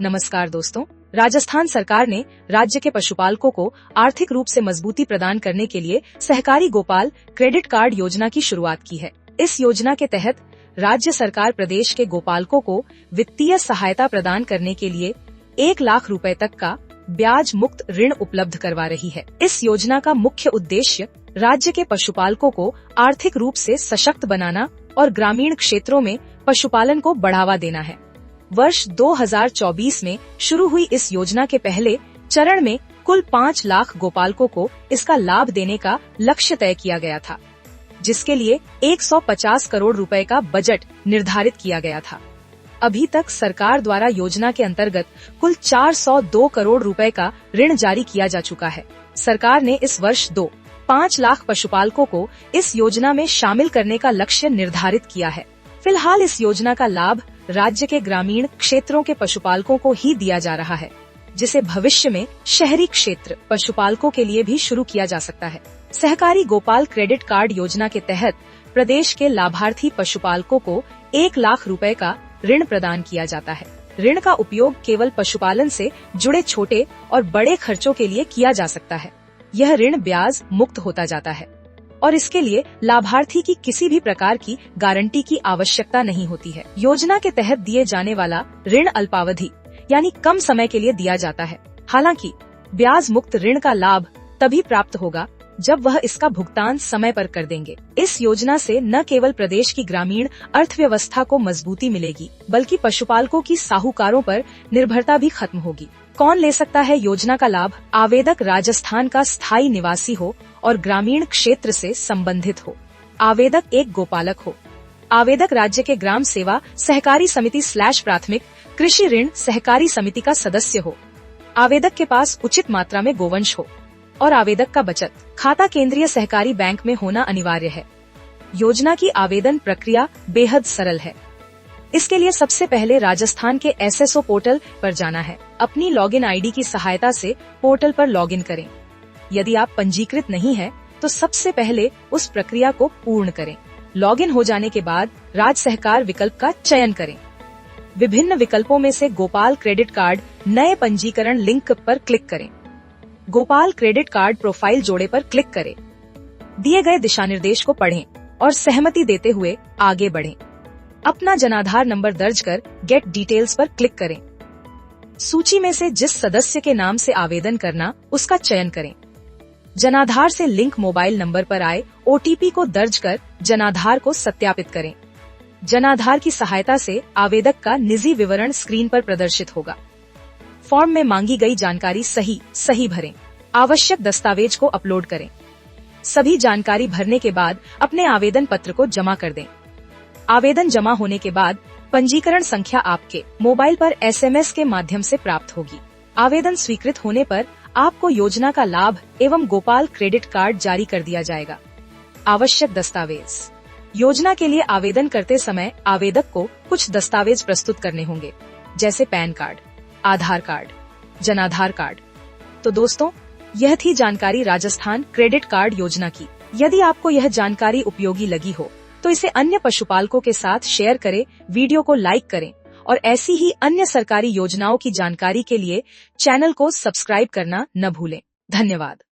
नमस्कार दोस्तों, राजस्थान सरकार ने राज्य के पशुपालकों को आर्थिक रूप से मजबूती प्रदान करने के लिए सहकारी गोपाल क्रेडिट कार्ड योजना की शुरुआत की है। इस योजना के तहत राज्य सरकार प्रदेश के गोपालकों को वित्तीय सहायता प्रदान करने के लिए 1 लाख रुपए तक का ब्याज मुक्त ऋण उपलब्ध करवा रही है। इस योजना का मुख्य उद्देश्य राज्य के पशुपालकों को आर्थिक रूप से सशक्त बनाना और ग्रामीण क्षेत्रों में पशुपालन को बढ़ावा देना है। वर्ष 2024 में शुरू हुई इस योजना के पहले चरण में कुल 5 लाख गोपालकों को इसका लाभ देने का लक्ष्य तय किया गया था, जिसके लिए 150 करोड़ रुपए का बजट निर्धारित किया गया था। अभी तक सरकार द्वारा योजना के अंतर्गत कुल 402 करोड़ रुपए का ऋण जारी किया जा चुका है। सरकार ने इस वर्ष 5 लाख पशुपालकों को इस योजना में शामिल करने का लक्ष्य निर्धारित किया है। फिलहाल इस योजना का लाभ राज्य के ग्रामीण क्षेत्रों के पशुपालकों को ही दिया जा रहा है, जिसे भविष्य में शहरी क्षेत्र पशुपालकों के लिए भी शुरू किया जा सकता है। सहकारी गोपाल क्रेडिट कार्ड योजना के तहत प्रदेश के लाभार्थी पशुपालकों को 1 लाख रुपए का ऋण प्रदान किया जाता है। ऋण का उपयोग केवल पशुपालन से जुड़े छोटे और बड़े खर्चों के लिए किया जा सकता है। यह ऋण ब्याज मुक्त होता जाता है और इसके लिए लाभार्थी की किसी भी प्रकार की गारंटी की आवश्यकता नहीं होती है। योजना के तहत दिए जाने वाला ऋण अल्पावधि यानी कम समय के लिए दिया जाता है। हालांकि ब्याज मुक्त ऋण का लाभ तभी प्राप्त होगा जब वह इसका भुगतान समय पर कर देंगे। इस योजना से न केवल प्रदेश की ग्रामीण अर्थव्यवस्था को मजबूती मिलेगी, बल्कि पशुपालकों की साहूकारों पर निर्भरता भी खत्म होगी। कौन ले सकता है योजना का लाभ? आवेदक राजस्थान का स्थायी निवासी हो और ग्रामीण क्षेत्र से संबंधित हो। आवेदक एक गोपालक हो। आवेदक राज्य के ग्राम सेवा सहकारी समिति / प्राथमिक कृषि ऋण सहकारी समिति का सदस्य हो। आवेदक के पास उचित मात्रा में गोवंश हो और आवेदक का बचत खाता केंद्रीय सहकारी बैंक में होना अनिवार्य है। योजना की आवेदन प्रक्रिया बेहद सरल है। इसके लिए सबसे पहले राजस्थान के SSO पोर्टल पर जाना है। अपनी लॉगिन आईडी की सहायता से पोर्टल पर लॉगिन करें। यदि आप पंजीकृत नहीं हैं, तो सबसे पहले उस प्रक्रिया को पूर्ण करें। लॉगिन हो जाने के बाद राज्य सहकार विकल्प का चयन करें। विभिन्न विकल्पों में से गोपाल क्रेडिट कार्ड नए पंजीकरण लिंक पर क्लिक करें। गोपाल क्रेडिट कार्ड प्रोफाइल जोड़े पर क्लिक करें। दिए गए दिशा निर्देश को पढ़ें और सहमति देते हुए आगे बढ़ें। अपना जनाधार नंबर दर्ज कर गेट डिटेल्स पर क्लिक करें। सूची में से जिस सदस्य के नाम से आवेदन करना उसका चयन करें। जनाधार से लिंक मोबाइल नंबर पर आए OTP को दर्ज कर जनाधार को सत्यापित करें। जनाधार की सहायता से आवेदक का निजी विवरण स्क्रीन पर प्रदर्शित होगा। फॉर्म में मांगी गई जानकारी सही भरें। आवश्यक दस्तावेज को अपलोड करें। सभी जानकारी भरने के बाद अपने आवेदन पत्र को जमा कर दें। आवेदन जमा होने के बाद पंजीकरण संख्या आपके मोबाइल पर SMS के माध्यम से प्राप्त होगी। आवेदन स्वीकृत होने पर आपको योजना का लाभ एवं गोपाल क्रेडिट कार्ड जारी कर दिया जाएगा। आवश्यक दस्तावेज। योजना के लिए आवेदन करते समय आवेदक को कुछ दस्तावेज प्रस्तुत करने होंगे, जैसे पैन कार्ड, आधार कार्ड, जनाधार कार्ड। तो दोस्तों, यह थी जानकारी राजस्थान क्रेडिट कार्ड योजना की। यदि आपको यह जानकारी उपयोगी लगी हो तो इसे अन्य पशुपालकों के साथ शेयर करें, वीडियो को लाइक करें और ऐसी ही अन्य सरकारी योजनाओं की जानकारी के लिए चैनल को सब्सक्राइब करना न भूलें। धन्यवाद।